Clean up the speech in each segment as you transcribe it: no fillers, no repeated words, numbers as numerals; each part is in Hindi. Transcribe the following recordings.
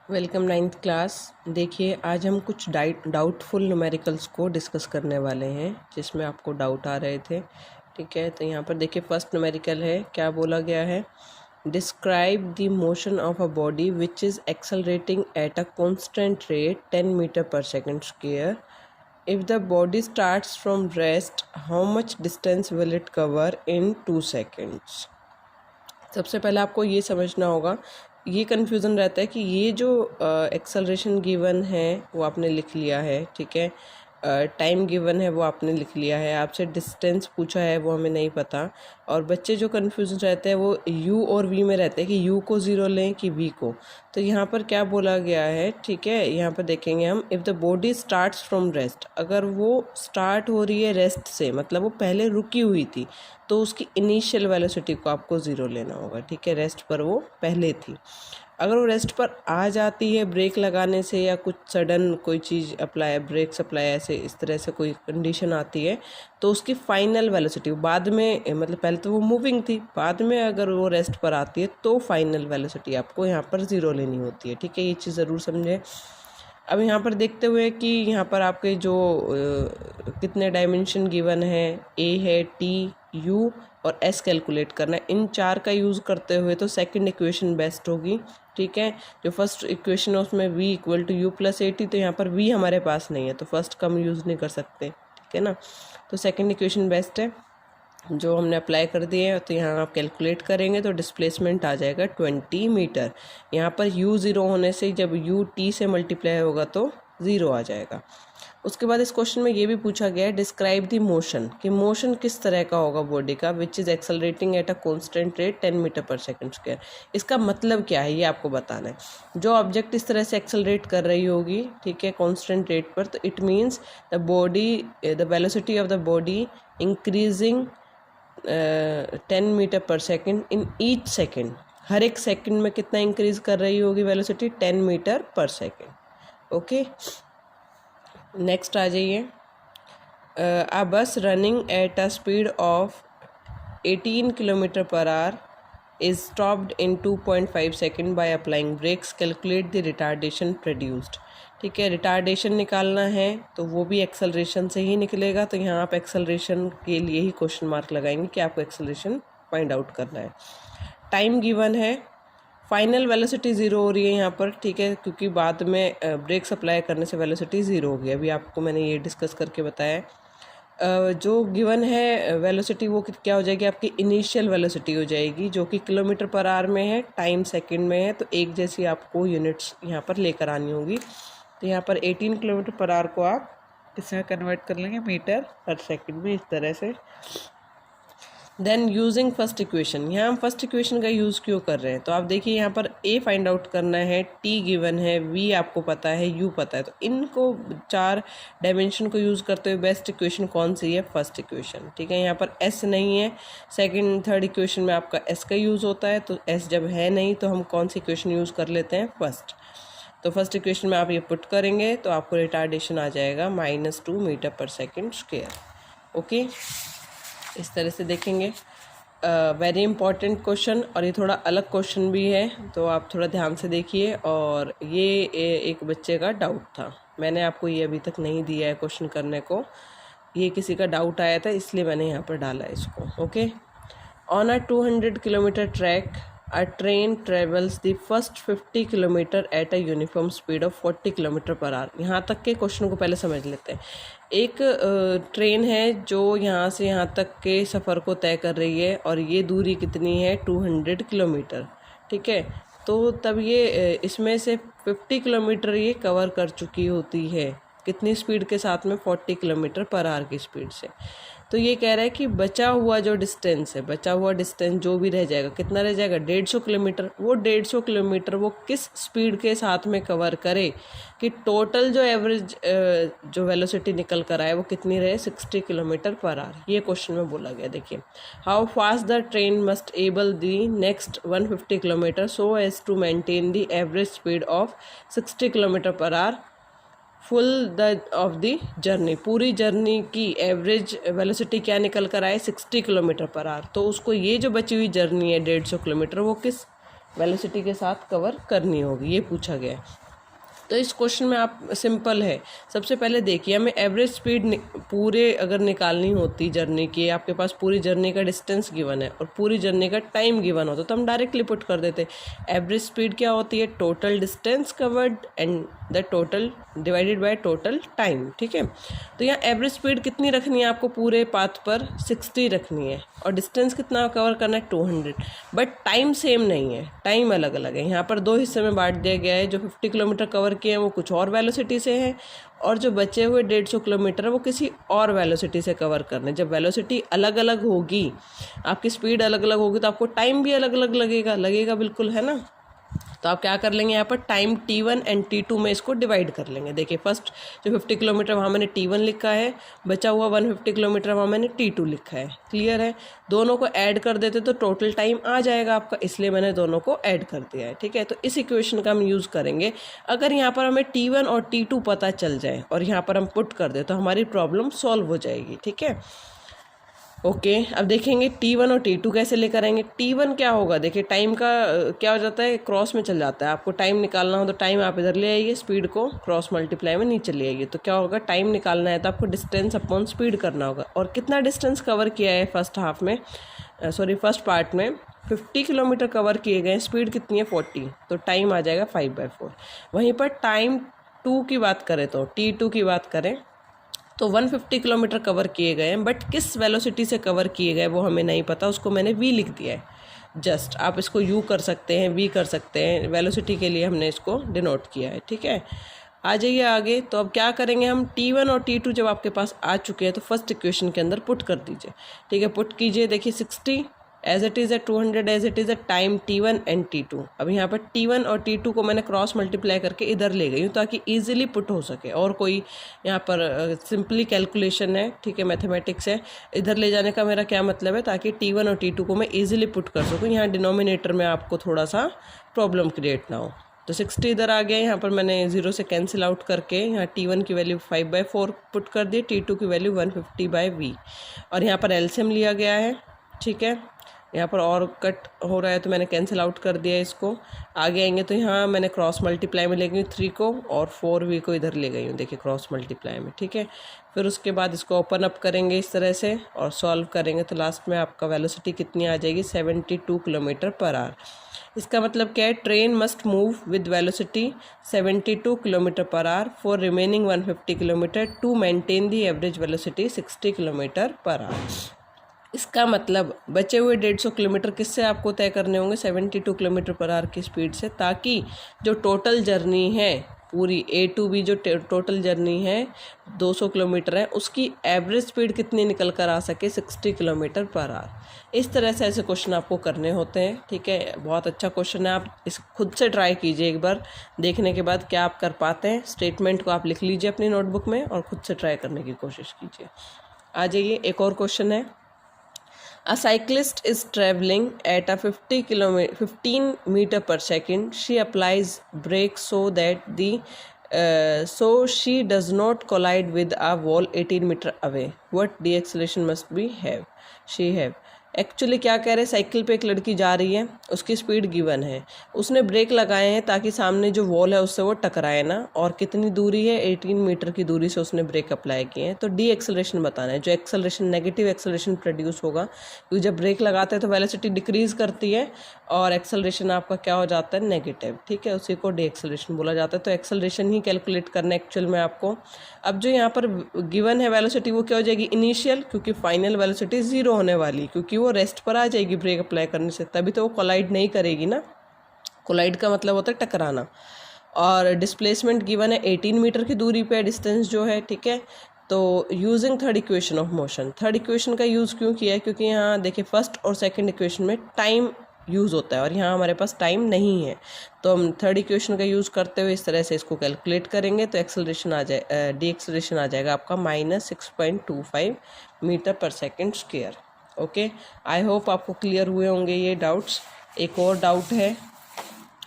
Welcome ninth class. देखिए आज हम कुछ डाउटफुल न्यूमेरिकल्स को डिस्कस करने वाले हैं जिसमें आपको डाउट आ रहे थे। ठीक है, तो यहाँ पर देखिए फर्स्ट न्यूमेरिकल है, क्या बोला गया है, describe the motion of a body which is accelerating at a constant rate 10 metre per second square. If the body starts from rest how much distance will it cover in 2 seconds. सबसे पहले आपको ये समझना होगा, ये कन्फ्यूज़न रहता है कि ये जो एक्सेलरेशन गिवन है वो आपने लिख लिया है, ठीक है, टाइम गिवन है वो आपने लिख लिया है, आपसे डिस्टेंस पूछा है वो हमें नहीं पता। और बच्चे जो कन्फ्यूज़न रहते हैं वो u और v में रहते हैं कि u को ज़ीरो लें कि v को। तो यहाँ पर क्या बोला गया है, ठीक है, यहाँ पर देखेंगे हम, if the body starts from rest, अगर वो स्टार्ट हो रही है रेस्ट से, मतलब वो पहले रुकी हुई थी, तो उसकी इनिशियल वेलोसिटी को आपको ज़ीरो लेना होगा। ठीक है, रेस्ट पर वो पहले थी। अगर वो रेस्ट पर आ जाती है ब्रेक लगाने से या कुछ सडन कोई चीज़ अप्लाई, ब्रेक सप्लाई, ऐसे इस तरह से कोई कंडीशन आती है, तो उसकी फाइनल वेलोसिटी बाद में, मतलब पहले तो वो मूविंग थी, बाद में अगर वो रेस्ट पर आती है तो फाइनल वेलोसिटी आपको यहाँ पर ज़ीरो लेनी होती है। ठीक है, ये चीज़ ज़रूर समझें। अब यहाँ पर देखते हुए कि यहाँ पर आपके जो कितने डायमेंशन गिवन है, ए है, टी, यू और एस कैलकुलेट करना है। इन चार का यूज़ करते हुए तो सेकंड इक्वेशन बेस्ट होगी। ठीक है, जो फर्स्ट इक्वेशन है उसमें v equal to U plus A T, तो यहाँ पर v हमारे पास नहीं है तो फर्स्ट का हम यूज़ नहीं कर सकते। ठीक है ना, तो सेकंड इक्वेशन बेस्ट है जो हमने अप्लाई कर दिए हैं। तो यहाँ आप कैलकुलेट करेंगे तो डिस्प्लेसमेंट आ जाएगा 20 मीटर। यहाँ पर u ज़ीरो होने से जब u t से मल्टीप्लाई होगा तो ज़ीरो आ जाएगा। उसके बाद इस क्वेश्चन में ये भी पूछा गया है, डिस्क्राइब द मोशन, कि मोशन किस तरह का होगा बॉडी का, which is accelerating at a constant rate 10 metre per second square. इसका मतलब क्या है ये आपको बताना है। जो ऑब्जेक्ट इस तरह से एक्सेलरेट कर रही होगी, ठीक है, कॉन्स्टेंट रेट पर, तो it means the body, the velocity of the body increasing 10 metre per second in each second. हर एक सेकेंड में कितना इंक्रीज कर रही होगी velocity, 10 metre per second. Okay, next आ जाइए। A bus running at a speed of 18 kilometre per hour is stopped in 2.5 second by applying brakes, calculate the retardation produced। ठीक है, रिटार्डेशन निकालना है तो वो भी एक्सेलरेशन से ही निकलेगा, तो यहाँ आप एक्सेलरेशन के लिए ही क्वेश्चन मार्क लगाएंगे कि आपको एक्सेलरेशन फाइंड आउट करना है। टाइम गिवन है, फाइनल वेलोसिटी ज़ीरो हो रही है यहाँ पर, ठीक है, क्योंकि बाद में ब्रेक सप्लाई करने से वेलोसिटी ज़ीरो हो गई, अभी आपको मैंने ये डिस्कस करके बताया। जो गिवन है वेलोसिटी वो क्या हो जाएगी, आपकी इनिशियल वेलोसिटी हो जाएगी, जो कि किलोमीटर पर आवर में है, टाइम सेकंड में है, तो एक जैसी आपको यूनिट्स यहाँ पर लेकर आनी होगी। तो यहाँ पर 18 किलोमीटर पर आवर को आप किसमें कन्वर्ट कर लेंगे, मीटर पर सेकंड में, इस तरह से। देन यूजिंग फर्स्ट इक्वेशन, यहाँ हम फर्स्ट इक्वेशन का यूज़ क्यों कर रहे हैं, तो आप देखिए यहाँ पर a फाइंड आउट करना है, t गिवन है, v आपको पता है, u पता है, तो इनको चार डायमेंशन को यूज़ करते हुए बेस्ट इक्वेशन कौन सी है, फर्स्ट इक्वेशन। ठीक है, यहाँ पर s नहीं है, सेकंड थर्ड इक्वेशन में आपका s का यूज़ होता है, तो s जब है नहीं तो हम कौन सी इक्वेशन यूज़ कर लेते हैं, फर्स्ट। तो फर्स्ट इक्वेशन में आप ये पुट करेंगे तो आपको रिटार्डेशन आ जाएगा -2 metre per second square. Okay, इस तरह से देखेंगे। वेरी इंपॉर्टेंट क्वेश्चन, और ये थोड़ा अलग क्वेश्चन भी है, तो आप थोड़ा ध्यान से देखिए। और ये एक बच्चे का डाउट था, मैंने आपको ये अभी तक नहीं दिया है क्वेश्चन करने को, ये किसी का डाउट आया था इसलिए मैंने यहाँ पर डाला इसको। Okay, on a 200 kilometre track a train travels the first 50 kilometre at a uniform speed of 40 kilometre per our. यहाँ तक के क्वेश्चन को पहले समझ लेते हैं। एक ट्रेन है जो यहाँ से यहाँ तक के सफ़र को तय कर रही है और ये दूरी कितनी है, 200 किलोमीटर। ठीक है, तो तब ये इसमें से 50 किलोमीटर ये कवर कर चुकी होती है, कितनी स्पीड के साथ में, 40 किलोमीटर पर आवर की स्पीड से। तो ये कह रहा है कि बचा हुआ जो डिस्टेंस है, बचा हुआ डिस्टेंस जो भी रह जाएगा, कितना रह जाएगा, 150 किलोमीटर। वो 150 किलोमीटर वो किस स्पीड के साथ में कवर करे कि टोटल जो एवरेज जो वेलोसिटी निकल कर आए वो कितनी रहे, 60 किलोमीटर पर आवर। ये क्वेश्चन में बोला गया। देखिए, how fast the train must able the next 150 kilometre so as to maintain the average speed of 60 kilometre per hour full the of the journey. पूरी जर्नी की एवरेज वेलोसिटी क्या निकल कर आए, 60 किलोमीटर पर आवर। तो उसको ये जो बची हुई जर्नी है 150 किलोमीटर, वो किस वेलोसिटी के साथ कवर करनी होगी, ये पूछा गया है। तो इस क्वेश्चन में आप सिंपल है, सबसे पहले देखिए हमें एवरेज स्पीड पूरे अगर निकालनी होती जर्नी की, आपके पास पूरी जर्नी का डिस्टेंस गिवन है और पूरी जर्नी का टाइम गिवन होता तो हम डायरेक्टली पुट कर देते। एवरेज स्पीड क्या होती है? Total distance covered and the total divided by total time, ठीक है। तो यहाँ एवरेज स्पीड कितनी रखनी है आपको पूरे पाथ पर? 60 रखनी है और डिस्टेंस कितना कवर करना है? 200। बट टाइम सेम नहीं है, टाइम अलग अलग है। यहाँ पर 2 हिस्से में बांट दिया गया है, जो 50 किलोमीटर कवर किए हैं वो कुछ और वेलोसिटी से है और जो बचे हुए 150 किलोमीटर वो किसी और वेलोसिटी से कवर करने। जब वेलोसिटी अलग अलग होगी, आपकी स्पीड अलग अलग होगी, तो आपको टाइम भी अलग अलग लगेगा बिल्कुल, है ना। तो आप क्या कर लेंगे, यहाँ पर टाइम T1 एंड T2 में इसको डिवाइड कर लेंगे। देखिए फर्स्ट जो 50 किलोमीटर वहाँ मैंने T1 लिखा है, बचा हुआ 150 किलोमीटर वहाँ मैंने T2 लिखा है। क्लियर है? दोनों को ऐड कर देते तो टोटल टाइम आ जाएगा आपका, इसलिए मैंने दोनों को ऐड कर दिया है, ठीक है। तो इस इक्वेशन का हम यूज़ करेंगे। अगर यहाँ पर हमें T1 और T2 पता चल जाए और यहाँ पर हम पुट कर दें तो हमारी प्रॉब्लम सॉल्व हो जाएगी, ठीक है। ओके अब देखेंगे T1 और T2 कैसे लेकर आएंगे। T1 क्या होगा, देखिए टाइम का क्या हो जाता है, क्रॉस में चल जाता है। आपको टाइम निकालना हो तो टाइम आप इधर ले आइए, स्पीड को क्रॉस मल्टीप्लाई में नीचे ले आइए। तो क्या होगा, टाइम निकालना है तो आपको डिस्टेंस अपॉन स्पीड करना होगा। और कितना डिस्टेंस कवर किया है फर्स्ट पार्ट में 50 किलोमीटर कवर किए गए, स्पीड कितनी है 40, तो टाइम आ जाएगा 5/4। वहीं पर टाइम 2 की बात करें तो T2 की बात करें तो 150 किलोमीटर कवर किए गए हैं, बट किस वेलोसिटी से कवर किए गए वो हमें नहीं पता, उसको मैंने v लिख दिया है। जस्ट आप इसको u कर सकते हैं, v कर सकते हैं, वेलोसिटी के लिए हमने इसको डिनोट किया है, ठीक है। आ जाइए आगे। तो अब क्या करेंगे हम, T1 और T2 जब आपके पास आ चुके हैं तो फर्स्ट इक्वेशन के अंदर पुट कर दीजिए, ठीक है। पुट कीजिए, देखिए 60 एज इट इज़ है, 200 एज इट इज़ है, टाइम T1 एंड T2। अब यहाँ पर T1 और T2 को मैंने क्रॉस मल्टीप्लाई करके इधर ले गई हूँ ताकि इजीली पुट हो सके। और कोई यहाँ पर सिंपली कैलकुलेशन है, ठीक है, मैथमेटिक्स है। इधर ले जाने का मेरा क्या मतलब है, ताकि T1 और T2 को मैं इजीली पुट कर सकूँ, यहाँ डिनोमिनेटर में आपको थोड़ा सा प्रॉब्लम क्रिएट ना हो। तो 60 इधर आ गया, यहाँ पर मैंने 0 से कैंसिल आउट करके यहाँ T1 की वैल्यू 5/4 पुट कर दी, T2 की वैल्यू 150/v और यहाँ पर एलसीएम लिया गया है, ठीक है। यहाँ पर और कट हो रहा है तो मैंने कैंसिल आउट कर दिया इसको। आगे आएंगे तो यहाँ मैंने क्रॉस मल्टीप्लाई में ले गई 3 को और 4v को इधर ले गई हूँ, देखिए क्रॉस मल्टीप्लाई में, ठीक है। फिर उसके बाद इसको ओपन अप करेंगे इस तरह से और सॉल्व करेंगे तो लास्ट में आपका वेलोसिटी कितनी आ जाएगी, 72 किलोमीटर/आवर। इसका मतलब क्या है, train must move with velocity 72 kilometre per hour for remaining 150 kilometre to maintain the average velocity 60 kilometre per hour. इसका मतलब बचे हुए 150 किलोमीटर किससे आपको तय करने होंगे, 72 किलोमीटर/आवर की स्पीड से, ताकि जो टोटल जर्नी है पूरी A to B जो टोटल जर्नी है 200 किलोमीटर है, उसकी एवरेज स्पीड कितनी निकल कर आ सके, 60 किलोमीटर/आवर। इस तरह से ऐसे क्वेश्चन आपको करने होते हैं, ठीक है। बहुत अच्छा क्वेश्चन है, आप इस खुद से ट्राई कीजिए एक बार, देखने के बाद क्या आप कर पाते हैं। स्टेटमेंट को आप लिख लीजिए अपनी नोटबुक में और खुद से ट्राई करने की कोशिश कीजिए। आ जाइए, एक और क्वेश्चन है। A cyclist is traveling at a 15 meter per second. She applies brakes so she does not collide with a wall 18 meter away. What deceleration must she have? Actually क्या कह रहे हैं, साइकिल पे एक लड़की जा रही है, उसकी स्पीड गिवन है, उसने ब्रेक लगाए हैं ताकि सामने जो वॉल है उससे वो टकराए ना, और कितनी दूरी है, 18 मीटर की दूरी से उसने ब्रेक अप्लाई किए हैं। तो डी एक्सेलरेशन बताना है, जो एक्सेलरेशन नेगेटिव एक्सेलरेशन प्रोड्यूस होगा, क्योंकि जब ब्रेक लगाते हैं तो वेलोसिटी डिक्रीज करती है और एक्सेलरेशन आपका क्या हो जाता है, नेगेटिव, ठीक है, उसी को डी एक्सेलरेशन बोला जाता है। तो एक्सेलरेशन ही कैलकुलेट करना है एक्चुअल में आपको। अब जो यहाँ पर गिवन है वेलोसिटी वो क्या हो जाएगी, इनिशियल, क्योंकि फाइनल वेलोसिटी 0 होने वाली, क्योंकि वो रेस्ट पर आ जाएगी ब्रेक अप्लाई करने से, तभी तो वो कोलाइड नहीं करेगी ना। कोलाइड का मतलब होता है टकराना। और डिस्प्लेसमेंट गिवन है 18 मीटर की दूरी पे डिस्टेंस जो है, ठीक है। तो using third equation of motion, third equation का यूज़ क्यों किया है, क्योंकि यहाँ देखिए फर्स्ट और सेकंड इक्वेशन में टाइम यूज़ होता है और यहाँ हमारे पास टाइम नहीं है, तो हम थर्ड इक्वेशन का यूज़ करते हुए इस तरह से इसको कैलकुलेट करेंगे तो एक्सेलरेशन आ जाए, डी एक्सेलरेशन आ जाएगा आपका -6.25 metre per second square. Okay, I hope आपको क्लियर हुए होंगे ये डाउट्स। एक और डाउट है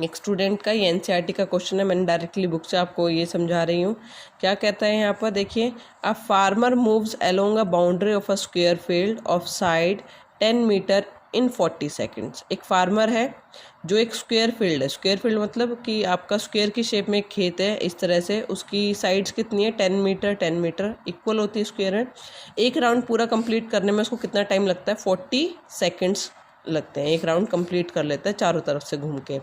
एक स्टूडेंट का, ये एनसीईआरटी का क्वेश्चन है, मैंने डायरेक्टली बुक से आपको ये समझा रही हूँ। क्या कहता है यहाँ पर, देखिए, a farmer moves along a boundary of a square field of side 10 metre in 40 seconds. एक फार्मर है जो एक स्क्वायर फील्ड है, स्क्वायर फील्ड मतलब कि आपका स्क्वायर की शेप में एक खेत है इस तरह से, उसकी साइड्स कितनी है 10 मीटर 10 मीटर इक्वल होती है स्क्वायर है। एक राउंड पूरा कंप्लीट करने में उसको कितना टाइम लगता है, 40 सेकेंड्स लगते हैं। एक राउंड कंप्लीट कर लेता है चारों तरफ से घूम के।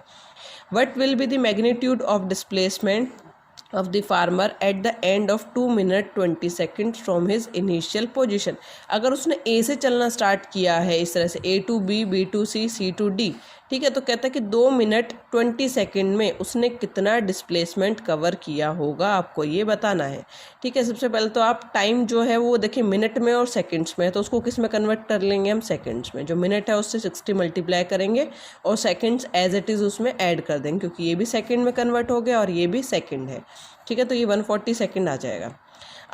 What will be the magnitude of displacement of the farmer at the end of 2 minute 20 seconds from his initial position। अगर उसने A से चलना स्टार्ट किया है इस तरह से A to B, B to C, C to D, ठीक है, तो कहता है कि 2 मिनट 20 सेकेंड में उसने कितना डिस्प्लेसमेंट कवर किया होगा, आपको ये बताना है। ठीक है, सबसे पहले तो आप टाइम जो है वो देखिए मिनट में और सेकंड्स में है, तो उसको किस में कन्वर्ट कर लेंगे हम, सेकंड्स में। जो मिनट है उससे 60 मल्टीप्लाई करेंगे और सेकंड्स एज इट इज़ उसमें ऐड कर देंगे, क्योंकि ये भी सेकंड में कन्वर्ट हो गया और ये भी सेकंड है। ठीक है, तो ये 140 सेकंड आ जाएगा।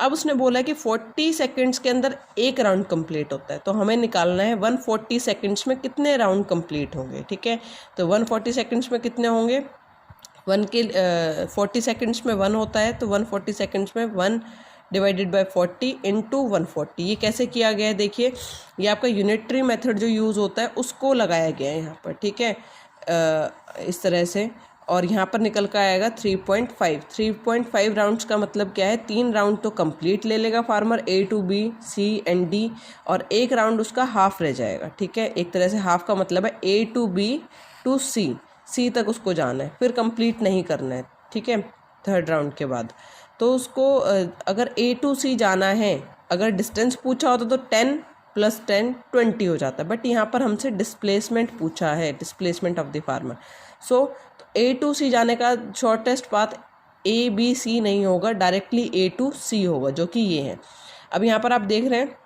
अब उसने बोला कि 40 सेकंड्स के अंदर एक राउंड कंप्लीट होता है, तो हमें निकालना है 140 सेकंड्स में कितने राउंड कंप्लीट होंगे। ठीक है, तो 140 सेकंड्स में कितने होंगे, 40 सेकंड्स में 1 होता है, तो 140 सेकंड्स में 1 डिवाइडेड बाय 40 इंटू 140। ये कैसे किया गया है, देखिए ये आपका यूनिटरी मेथड जो यूज़ होता है उसको लगाया गया है यहाँ पर। ठीक है, इस तरह से, और यहाँ पर निकल कर आएगा 3.5 राउंड्स का मतलब क्या है, 3 राउंड तो कंप्लीट ले लेगा farmer A to B, C and D, और एक राउंड उसका हाफ रह जाएगा। ठीक है, एक तरह से हाफ का मतलब है A to B to C तक उसको जाना है, फिर कंप्लीट नहीं करना है। ठीक है, थर्ड राउंड के बाद तो उसको अगर A to C जाना है, अगर डिस्टेंस पूछा होता तो 10 + 10 20 हो जाता है, बट यहाँ पर हमसे डिस्प्लेसमेंट पूछा है, displacement of the farmer. So A to C जाने का shortest path A B C नहीं होगा, डायरेक्टली A to C होगा, जो कि ये है। अब यहाँ पर आप देख रहे हैं,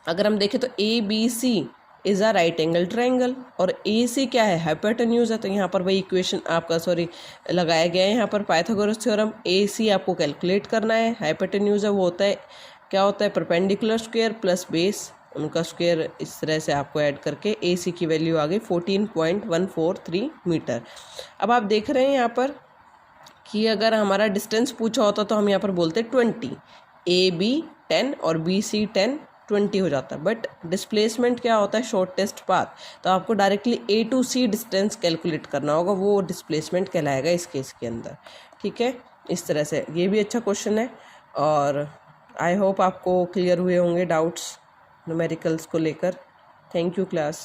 अगर हम देखें तो A B C is a right angle triangle, और A C क्या है, हाइपोटेन्यूज है, तो यहाँ पर वही इक्वेशन आपका लगाया गया है। यहाँ पर पाइथागोरस थ्योरम, A C आपको कैलकुलेट करना है, हाइपोटेन्यूज है वो होता है, क्या होता है, परपेंडिकुलर स्क्वायर प्लस बेस उनका स्क्वायर, इस तरह से आपको ऐड करके AC की वैल्यू आ गई 14.143 मीटर। अब आप देख रहे हैं यहाँ पर कि अगर हमारा डिस्टेंस पूछा होता तो हम यहाँ पर बोलते 20, AB 10 और BC 10, 20 हो जाता है, बट डिस्प्लेसमेंट क्या होता है, शॉर्टेस्ट पाथ, तो आपको directly A to C distance calculate करना होगा, वो डिस्प्लेसमेंट कहलाएगा इस केस के अंदर। ठीक है, इस तरह से ये भी अच्छा क्वेश्चन है, और आई होप आपको क्लियर हुए होंगे डाउट्स न्यूमेरिकल्स को लेकर। Thank you class.